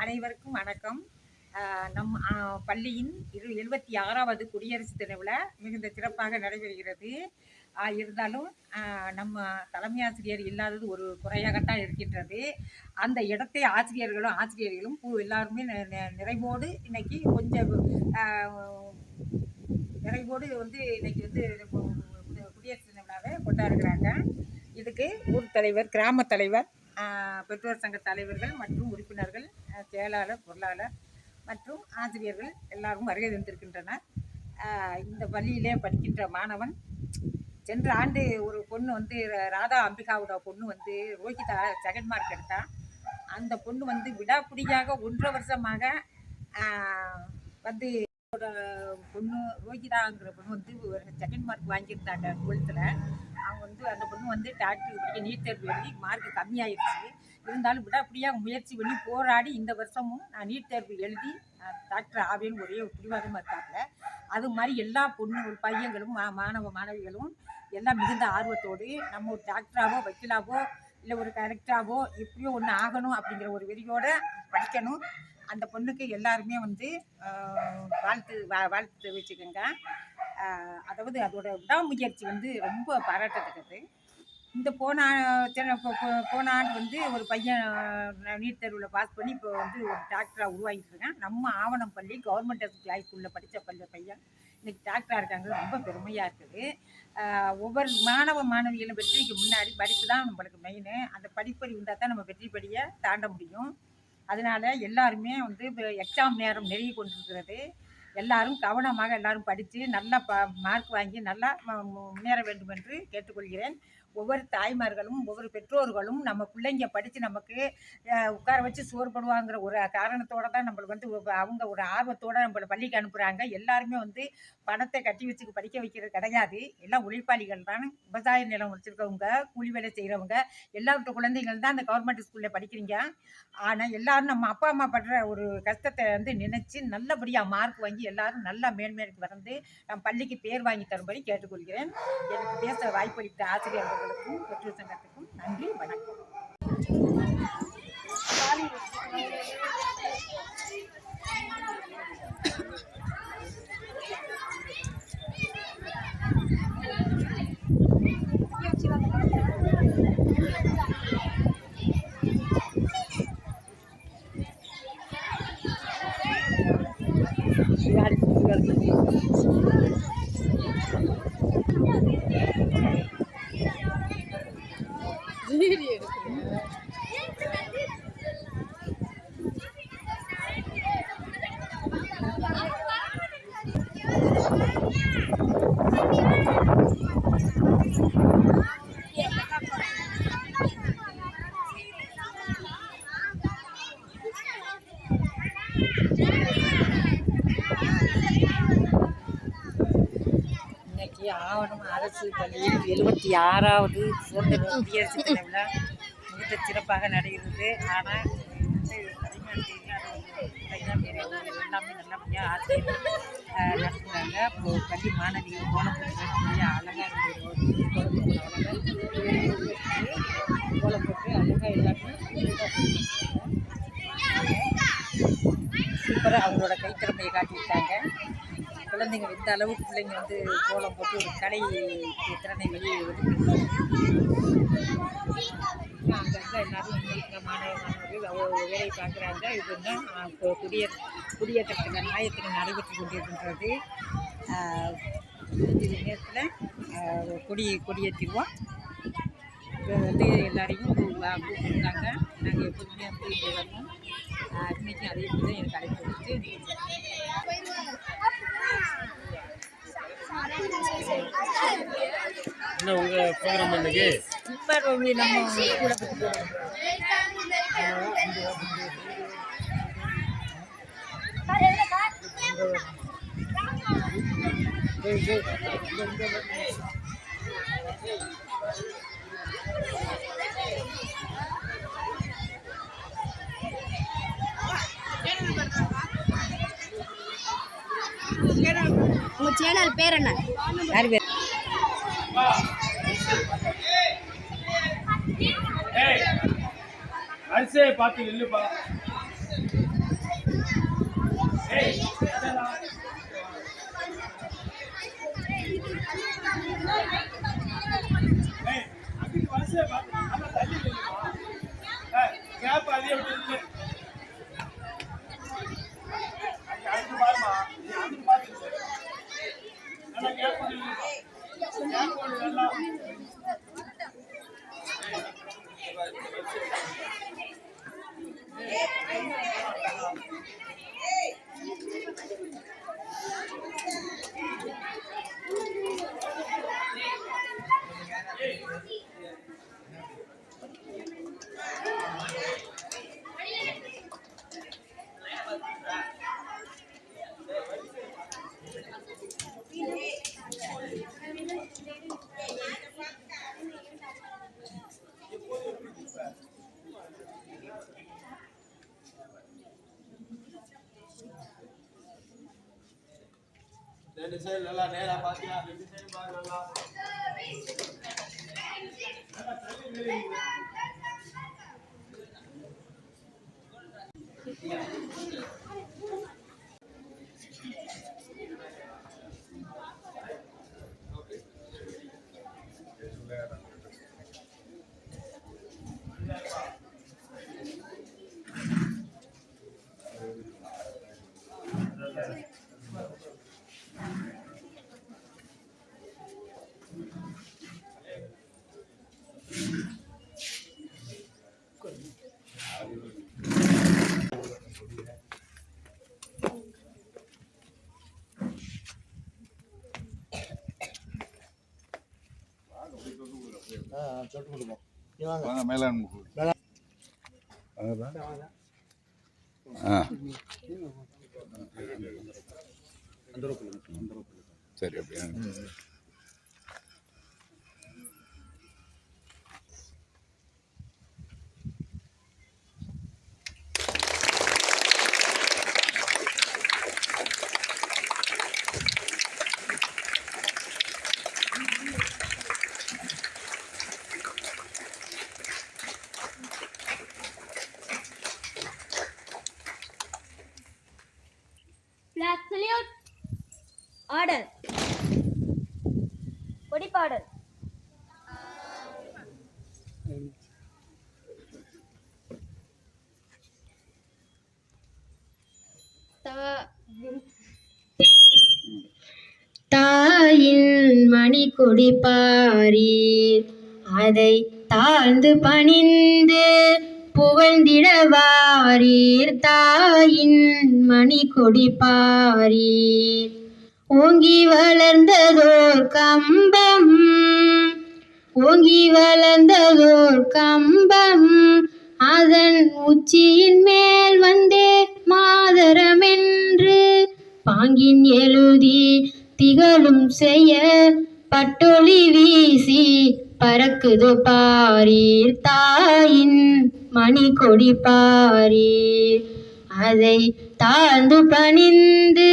அனைவருக்கும் வணக்கம். நம் பள்ளியின் 76வது குடியரசு தின விழா மிகுந்த சிறப்பாக நடைபெறுகிறது. இருந்தாலும் நம்ம தலைமை ஆசிரியர் இல்லாதது ஒரு குறையாகத்தான் இருக்கின்றது. அந்த இடத்தை ஆசிரியர்களும் எல்லாருமே நிறைவோடு இன்னைக்கு கொஞ்சம் நிறைவோடு இன்னைக்கு குடியரசு தின விழாவை கொண்டாடுகிறாங்க. இதுக்கு ஊர் தலைவர், கிராம தலைவர், பெற்றோர் சங்க தலைவர்கள் மற்றும் உறுப்பினர்கள், செயலாளர், பொருளாளர் மற்றும் ஆசிரியர்கள் எல்லாரும் வருகை தந்திருக்கின்றனர். இந்த பள்ளியிலே படிக்கின்ற மாணவன் சென்ற ஆண்டு ஒரு பொண்ணு ராதா அம்பிகாவோட பொண்ணு ரோஹிதா செகண்ட் மார்க் எடுத்தா. அந்த பொண்ணு விடாப்பிடியாக 1.5 வருஷமாக பொண்ணு ரோஹிதாங்கிற பொண்ணு செகண்ட் மார்க் வாங்கியிருந்தாங்க 12th. அவங்க அந்த பொண்ணு டாக்டருக்கு படிக்க நீட் தேர்வு எழுதி மார்க் கம்மியாயிடுச்சு. இருந்தாலும் விடாப்பிடியாக முயற்சி பண்ணி போராடி இந்த வருஷமும் நான் நீட் தேர்வு எழுதி டாக்டர் ஆவேன்னு ஒரே ஒரு பிடிவாதமாக இருக்காங்க. அது மாதிரி எல்லா பையன்களும் மாணவிகளும் எல்லாம் மிகுந்த ஆர்வத்தோடு நம்ம ஒரு டாக்டராகவோ, வக்கீலாவோ, இல்லை ஒரு கலெக்டராகவோ எப்படியோ ஒன்று ஆகணும் அப்படிங்கிற ஒரு வெறியோடு படிக்கணும். அந்த பொண்ணுக்கு எல்லாருமே வாழ்த்து தெரிவிச்சுக்கோங்க. அதாவது அதோட விடாமுயற்சி ரொம்ப பாராட்டத்தக்கது. இந்த போன ஆண்டு ஒரு பையன் நீட் தேர்வில் பாஸ் பண்ணி இப்போ ஒரு டாக்டராக உருவாகிட்டு இருக்கேன். நம்ம ஆவணம் பள்ளி கவர்மெண்ட் ஹை ஸ்கூலில் படித்த பையன் இன்னைக்கு டாக்டராக இருக்காங்க. ரொம்ப பெருமையாக இருக்குது. ஒவ்வொரு மாணவிகளும் வெற்றிக்கு முன்னாடி படிப்பு தான் நம்மளுக்கு மெயின். அந்த படிப்பறி இருந்தால் தான் நம்ம வெற்றி படியை தாண்ட முடியும். அதனால் எல்லாருமே எக்ஸாம் நேரம் நெருங்கி கொண்டிருக்கிறது. எல்லாரும் கவனமாக எல்லாரும் படித்து நல்லா மார்க் வாங்கி நல்லா முன்னேற வேண்டும் என்று கேட்டுக்கொள்கிறேன். ஒவ்வொரு தாய்மார்களும் ஒவ்வொரு பெற்றோர்களும் நம்ம பிள்ளைங்க படித்து நமக்கு உட்கார வச்சு சோறு போடுவாங்கிற ஒரு காரணத்தோடு தான் நம்மளுக்கு அவங்க ஒரு ஆர்வத்தோடு நம்மளை பள்ளிக்கு அனுப்புகிறாங்க. எல்லாருமே பணத்தை கட்டி வச்சுக்கு படிக்க வைக்கிறது கிடையாது. எல்லாம் உழைப்பாளிகள் தான். விவசாய நிலம் வச்சுருக்கவங்க, கூலி வேலை செய்கிறவங்க, எல்லா குழந்தைகள் தான் அந்த கவர்மெண்ட் ஸ்கூலில் படிக்கிறீங்க. ஆனால் எல்லாரும் நம்ம அப்பா அம்மா படுற ஒரு கஷ்டத்தை நினைச்சு நல்லபடியாக மார்க் வாங்கி எல்லாரும் நல்லா மேன்மேலுக்கு நம்ம பள்ளிக்கு பேர் வாங்கி தரும்படி கேட்டுக்கொள்கிறேன். எனக்கு பேச வாய்ப்பளித்த ஆசிரியர்களுக்கும் பெற்றோர் சங்கத்துக்கும் நன்றி, வணக்கம். இன்னைக்கு ஆவணம் அரசு பள்ளியில் 76வது சுதந்திர குடியரசு தின விழா மிக சிறப்பாக நடைகிறது. ஆனால் எல்லாமே நல்லபடியாக ஆசிரியர்கள் நடத்துகிறாங்க. இப்போ பள்ளி மாணவிகள் கோலம் போட்டு அழகாக கோலம் போட்டு அழகாக எல்லாமே சூப்பராக அவங்களோட கைத்திறமையை காட்டியிருக்காங்க. குழந்தைங்க எந்த அளவுக்கு பிள்ளைங்க கோலம் போட்டு ஒரு கலை திறனை வெளியிடுறாங்க. அங்கங்கே எல்லாரும் மாணவர்கள் வேலை பார்க்குறாங்க. இதுதான் இப்போ குடியேற்றத்தின் நியாயத்தில் நடைபெற்று கொண்டிருக்கின்றது. இந்த நேரத்தில் கொடியேற்றிடுவோம். இப்போ எல்லாரையும் கூப்பிட்டுருக்காங்க. நாங்கள் எப்போதுமே இங்கே வரணும். இன்றைக்கும் அதே போல் எனக்கு அழைப்பு வச்சு என்ன உங்கள் ப்ரோக்ராம் இன்னைக்கு நம்ம ஸ்கூலை பற்றி உங்க சேனல் பேர் என்ன? யார் பேர்? அரிசியை பார்த்து இல்லைப்பா. சரி அப்படியா Flag salute. Order. கொடிப்பாடல். தாயின் மணி கொடிப்பாரீர் அதை தாழ்ந்து பணிந்து புகழ்ந்திடவாரீர். தாயின் மணி கொடிப்பாரீர் ஓங்கி வளர்ந்ததோர் கம்பம், ஓங்கி வளர்ந்ததோர் கம்பம், அதன் உச்சியின் மேல் வந்தே மாதரமென்று பாங்கின் எழுதி திகழும் செய்ய பட்டொளி வீசி பறக்குது பாரீர். தாயின் மணி கொடி பாரீர் அதை தாழ்ந்து பணிந்து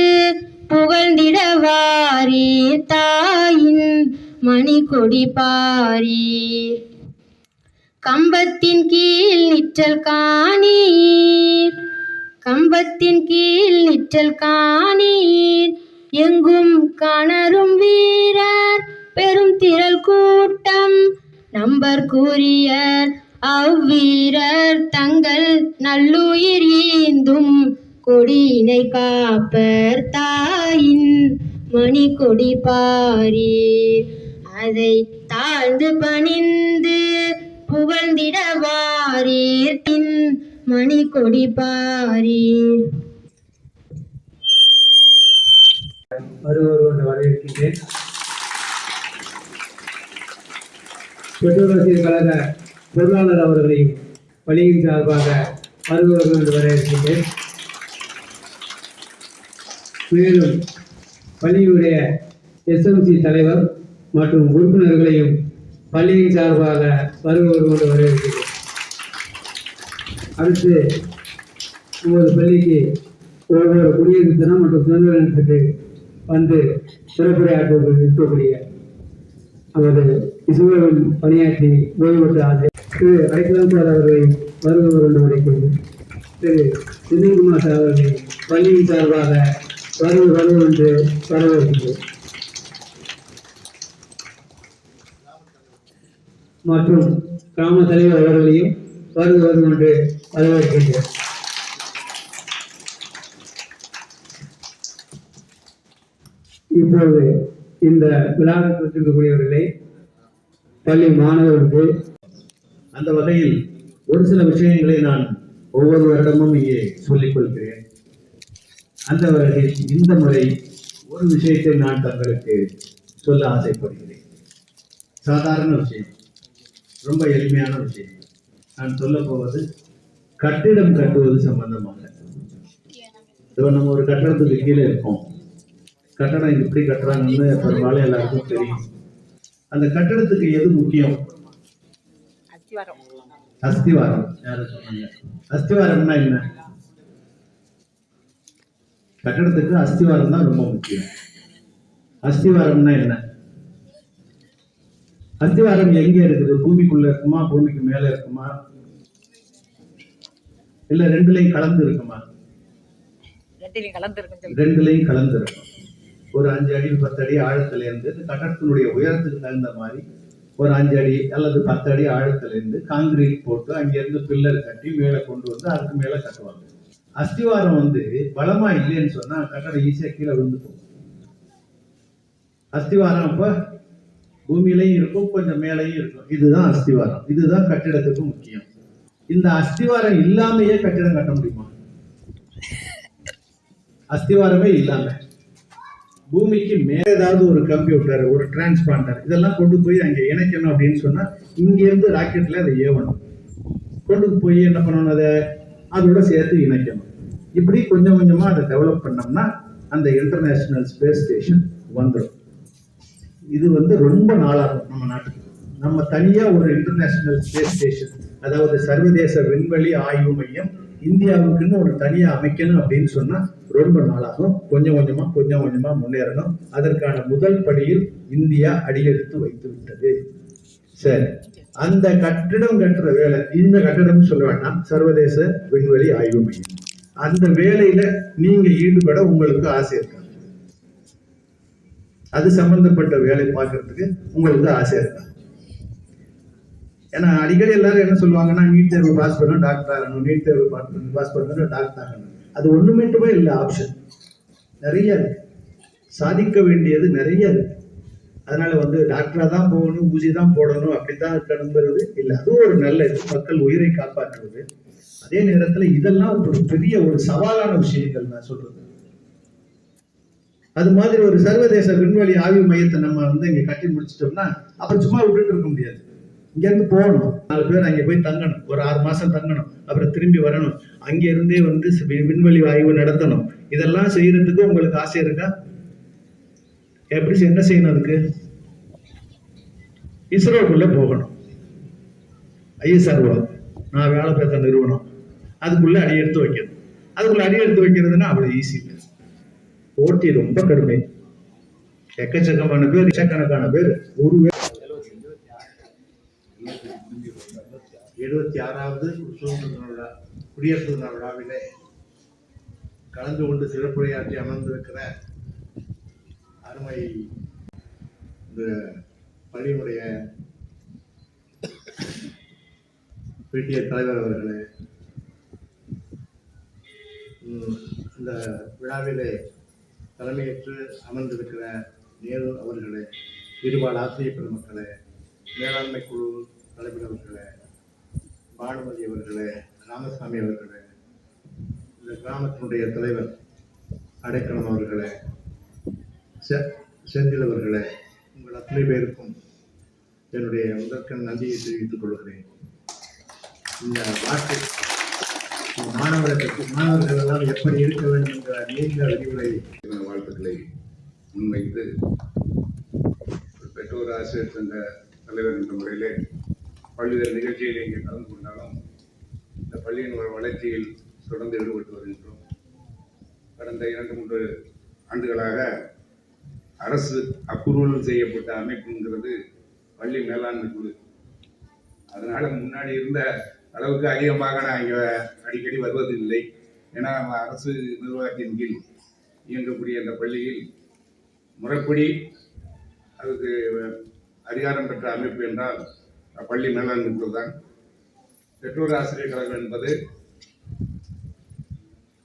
புகழ்ந்திடவாரீர். தாயின் மணி கொடி பாரீர் கம்பத்தின் கீழ் நிற்றல் காணீர், கம்பத்தின் கீழ் நிற்றல் காணீர். எங்கும் காணரும் வீரர் பெரும் திரள் கூட்டம் நம்பர் கூறியர் அவ்வீரர் தங்கள் நல்லுயிர் ஈந்தும் கொடியினை காப்பர். தாயின் மணி கொடி பாரீர் அதை தாழ்ந்து பணிந்து புகழ்ந்திடவாரீர். மணி கொடி பாரீர். வருவோர் கொண்டு வரவேற்கின்றேன். பெற்றோர் கழக பொருளாளர் அவர்களையும் பள்ளியின் சார்பாக வருவோர் கொண்டு வரவேற்கின்றேன். மேலும் பள்ளியுடைய SMC தலைவர் மற்றும் உறுப்பினர்களையும் பள்ளியின் சார்பாக வருவோர் கொண்டு வரவேற்கிறேன். அடுத்து நமது பள்ளிக்கு ஒவ்வொரு குடியரசு தினம் மற்றும் சுதந்திர தினத்துக்கு வந்து சிறப்புரையாற்ற இருக்கக்கூடிய நமது இசுவரில் பணியாற்றி ஓய்வு பெற்ற ஆசிரியர் திரு அடைக்கலம் சார் அவர்களை வருவோர் கொண்டு வரவேற்கிறேன். திரு செந்தில்குமார் சார் அவர்களை பள்ளியின் சார்பாக வருவது என்று வரவேற்கிறேன். மற்றும் கிராம தலைவர் அவர்களையும் வருவது என்று வரவேற்கின்றேன். இப்போது இந்த விழாவில் இருக்கக்கூடியவர்களை பள்ளி மாணவர்களுக்கு அந்த வகையில் ஒரு சில விஷயங்களை நான் ஒவ்வொரு வருடமும் இங்கே சொல்லிக் கொள்கிறேன். அந்த வகையில் இந்த முறை ஒரு விஷயத்தை நான் தங்களுக்கு சொல்ல ஆசைப்படுகிறேன். சாதாரண விஷயம், ரொம்ப எளிமையான விஷயம். நான் சொல்ல போவது கட்டிடம் கட்டுவது சம்பந்தமாக. இப்போ நம்ம ஒரு கட்டடத்துக்கு கீழே இருக்கோம். கட்டடம் எப்படி கட்டுறாங்கன்னு பெரும்பாலும் எல்லாருக்கும் தெரியும். அந்த கட்டடத்துக்கு எது முக்கியம்? அஸ்திவாரம். யாரு சொன்னாங்க? அஸ்திவாரம்னா என்ன? கட்டடத்துக்கு அஸ்திவாரம் தான் ரொம்ப முக்கியம். அஸ்திவாரம்னா என்ன? அஸ்திவாரம் எங்க இருக்குது? பூமிக்குள்ள இருக்குமா, பூமிக்கு மேல இருக்குமா, இல்ல ரெண்டுலையும் கலந்து இருக்குமா? ரெண்டுலையும் கலந்து இருக்கும். ஒரு 5 அடி 10 அடி ஆழத்துல இருந்து கட்டடத்தினுடைய உயரத்துக்கு தகுந்த மாதிரி ஒரு 5 அடி அல்லது 10 அடி ஆழத்துல இருந்து காங்கிரீட் போட்டு அங்கிருந்து பில்லர் கட்டி மேல கொண்டு வந்து அதுக்கு மேல கட்டுவாங்க. அஸ்திவாரம் வந்து பலமா இல்லைன்னு சொன்னா கட்டடம் ஈஸியா கீழே விழுந்து போகும். அஸ்திவாரம் அப்ப பூமியிலையும் இருக்கும், கொஞ்சம் மேலையும் இருக்கும். இதுதான் அஸ்திவாரம். இதுதான் கட்டிடத்துக்கு முக்கியம். இந்த அஸ்திவாரம் இல்லாமையே கட்டிடம் கட்ட முடியுமா? அஸ்திவாரமே இல்லாம பூமிக்கு மேல ஏதாவது ஒரு கம்ப்யூட்டர், ஒரு டிரான்ஸ்பாண்டர் இதெல்லாம் கொண்டு போய் அங்க இணைக்கணும் அப்படின்னு சொன்னா இங்க இருந்து ராக்கெட்ல அதை ஏவணும். கொண்டு போய் என்ன பண்ணணும்? அதை அதோட சேர்த்து இணைக்கணும். இப்படி கொஞ்சம் கொஞ்சமா அதை டெவலப் பண்ணோம்னா அந்த இன்டர்நேஷனல் ஸ்பேஸ் ஸ்டேஷன் வந்துடும். இது வந்து ரொம்ப நாளாகும் நம்ம நாட்டுக்கு. நம்ம தனியா ஒரு இன்டர்நேஷனல் ஸ்பேஸ் ஸ்டேஷன், அதாவது சர்வதேச விண்வெளி ஆய்வு மையம் இந்தியாவுக்குன்னு ஒரு தனியா அமைக்கணும் அப்படின்னு சொன்னா ரொம்ப நாளாகும். கொஞ்சம் கொஞ்சமா முன்னேறணும். அதற்கான முதல் படியில் இந்தியா அடியெடுத்து வைத்து விட்டது. சரி, அந்த கட்டிடம் கட்டுற வேலை, இந்த கட்டிடம் சொல்ல வேண்டாம், சர்வதேச விண்வெளி ஆய்வு மையம், அந்த வேலையில நீங்க ஈடுபட உங்களுக்கு ஆசை இருக்கா? அது சம்பந்தப்பட்ட வேலை பார்க்கறதுக்கு உங்களுக்கு ஆசை இருக்கா? ஏன்னா அடிக்கடி எல்லாரும் என்ன சொல்லுவாங்கன்னா, நீட் தேர்வு பாஸ் பண்ணணும் டாக்டர் ஆகணும், நீட் தேர்வு பாஸ் பண்ணணும் டாக்டர் ஆகணும். அது ஒண்ணுமேட்டுமே இல்லை. ஆப்ஷன் நிறைய இருக்கு, சாதிக்க வேண்டியது நிறைய இருக்கு. அதனால வந்து டாக்டரா தான் போகணும், ஊசி தான் போடணும், அப்படித்தான் நம்புறது இல்லை. அதுவும் ஒரு நல்ல இது, மக்கள் உயிரை காப்பாற்றுவது. அதே நேரத்துல இதெல்லாம் ஒரு பெரிய ஒரு சவாலான விஷயங்கள் நான் சொல்றது. அது மாதிரி ஒரு சர்வதேச விண்வெளி ஆய்வு மையத்தை நம்ம வந்து இங்க கட்டி முடிச்சிட்டோம்னா அப்புறம் சும்மா விட்டுட்டு இருக்க முடியாது. இங்க இருந்து போகணும், 4 பேர் அங்கே போய் தங்கணும், ஒரு 6 மாசம் தங்கணும், அப்புறம் திரும்பி வரணும், அங்க இருந்தே வந்து விண்வெளி ஆய்வு நடத்தணும். இதெல்லாம் செய்யறதுக்கு உங்களுக்கு ஆசை இருக்கா? எப்படி என்ன செய்யணும்? அதுக்கு இஸ்ரோக்குள்ள போகணும். ISRO, நான் வேலை பார்த்த நிறுவனம், அதுக்குள்ள அடி எடுத்து வைக்கணும். அதுக்குள்ள அடி எடுத்து வைக்கிறதுன்னா அவ்வளவு ஈஸி இல்லை. போட்டி ரொம்ப கடுமை. எக்கச்சக்கமான பேர், லட்சக்கணக்கான பேர். ஒரு 76வது குடியரசு தின விழாவிலே கலந்து கொண்டு சிறப்புரையாற்றி அமர்ந்திருக்கிற அருமை இந்த பள்ளியினுடைய PTA தலைவர் அவர்களே, இந்த விழாவிலே தலைமையேற்று அமர்ந்திருக்கிற நேரு அவர்களே, இருபால் ஆசிரியர் பெருமக்களே, மேலாண்மை குழு தலைவர் அவர்களே, பானுமதி அவர்களே, ராமசாமி அவர்களே, இந்த கிராமத்தினுடைய தலைவர் அடைக்கலம் அவர்களே, செந்தில் அவர்களே, உங்கள் அத்தனை பேருக்கும் என்னுடைய முதற்கண் நன்றியை தெரிவித்துக் கொள்கிறேன். இந்த வார்த்தை மாணவர்கள் எல்லாம் எப்படி இருக்க வேண்டும் என்ற நீண்ட விரிவுரை வாழ்த்துக்களை முன்வைத்து பெற்றோர் ஆசிரியர் சங்க தலைவர் என்ற முறையிலே பல்வேறு நிகழ்ச்சியில் இங்கே கலந்து கொண்டாலும் இந்த பள்ளியின் வளர்ச்சியில் தொடர்ந்து ஈடுபட்டு வருகின்றோம். கடந்த 2-3 ஆண்டுகளாக அரசு அப்ரூவல் செய்யப்பட்ட அமைப்புங்கிறது பள்ளி மேலாண்மை குழு. அதனால முன்னாடி இருந்த அளவுக்கு அதிகமாக நான் இங்கே அடிக்கடி வருவதில்லை. ஏன்னா நம்ம அரசு நிர்வாகத்தின் கீழ் இயங்கக்கூடிய இந்த பள்ளியில் முறைப்படி அதுக்கு அதிகாரம் பெற்ற அமைப்பு என்றால் பள்ளி மேலாண்மை குழு தான். பெற்றோர் ஆசிரியர் கழகம் என்பது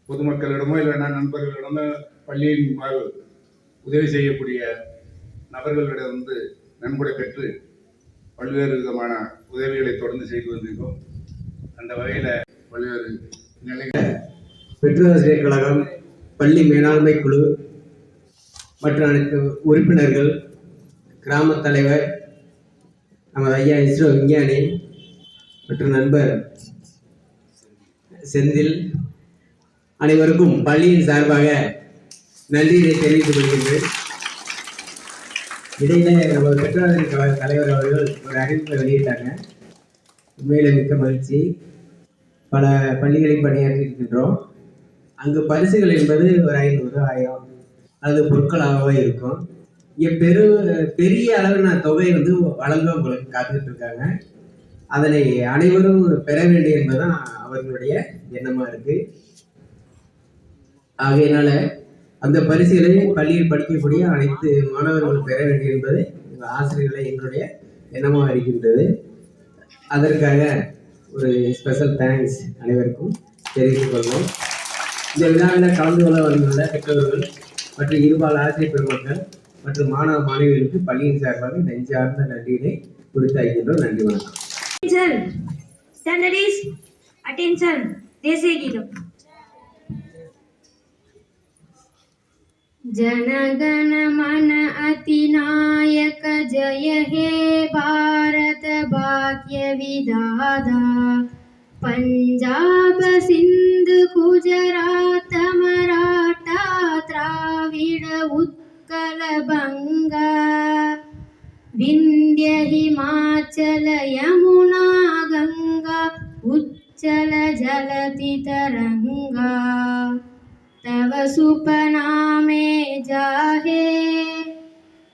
பொதுமக்களிடமோ இல்லைன்னா நண்பர்களிடமோ பள்ளியின் உதவி செய்யக்கூடிய நபர்களிடம் வந்து நன்கொடை பெற்று பல்வேறு விதமான உதவிகளை தொடர்ந்து செய்து வந்திருக்கோம். அந்த வகையில் பல்வேறு நிலைகள் பெற்றோராசிரியர் கழகம், பள்ளி மேலாண்மை குழு மற்றும் அனைத்து உறுப்பினர்கள், கிராம தலைவர், நமது ஐயா இஸ்ரோ விஞ்ஞானி மற்றும் நண்பர் செந்தில் அனைவருக்கும் பள்ளியின் சார்பாக நன்றியை தெரிவித்துக் கொள்கின்றேன். இடையில நமது பெற்றோராசிரியர் கழக தலைவர் அவர்கள் ஒரு அறிவிப்பை வெளியிட்டாங்க. உண்மையில மிக்க மகிழ்ச்சி. பல பள்ளிகளில் பணியாற்றி இருக்கின்றோம். அங்கு பரிசுகள் என்பது ஒரு 500, 1000 அல்லது பொருட்களாகவே இருக்கும். இங்கே பெரிய அளவிலான தொகை வந்து வழங்க உங்களுக்கு காத்துக்கிட்டு இருக்காங்க. அதனை அனைவரும் பெற வேண்டும் என்பதுதான் அவர்களுடைய எண்ணமா இருக்கு. ஆகையினால அந்த பரிசுகளை பள்ளியில் படிக்கக்கூடிய அனைத்து மாணவர்களும் பெற வேண்டும் என்பது எங்கள் ஆசிரியர்களை எங்களுடைய எண்ணமாக இருக்கின்றது. அதற்காக ஒரு ஸ்பெஷல் தேங்க்ஸ் அனைவருக்கும் தெரிவித்துக் கொள்வோம். இந்த விழாவில் கலந்து கொள்ள வந்துள்ள பெற்றோர்கள் மற்றும் இருபால் ஆசிரியர் பெருமக்கள் மற்றும் மாணவ மாணவிகளுக்கு பள்ளியின் சார்பாக நெஞ்சார்ந்த நன்றியினை உரித்தாக்கின்றோம். நன்றி, வணக்கம். Standard is attention. தேசிய கீதம். जनगण मन अतिनायक जय हे भारत भाग्य विधाता पंजाब सिंध गुजरात मराठा द्राविड उत्कल बंगा विंध्य हिमाचल यमुना गंगा उच्चल जलति तरंगा तव शुभ नामे जाहे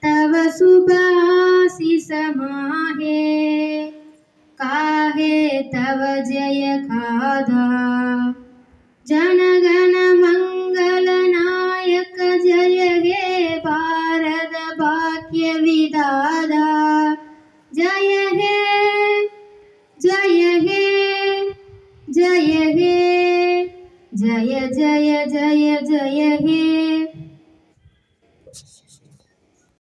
तव शुभ आशीष माहे काहे तव जय गाथा जनगण मंगल नायक जय हे भारत भाग्य विधाता जय हे जय हे जय हे जय जय जय जय हे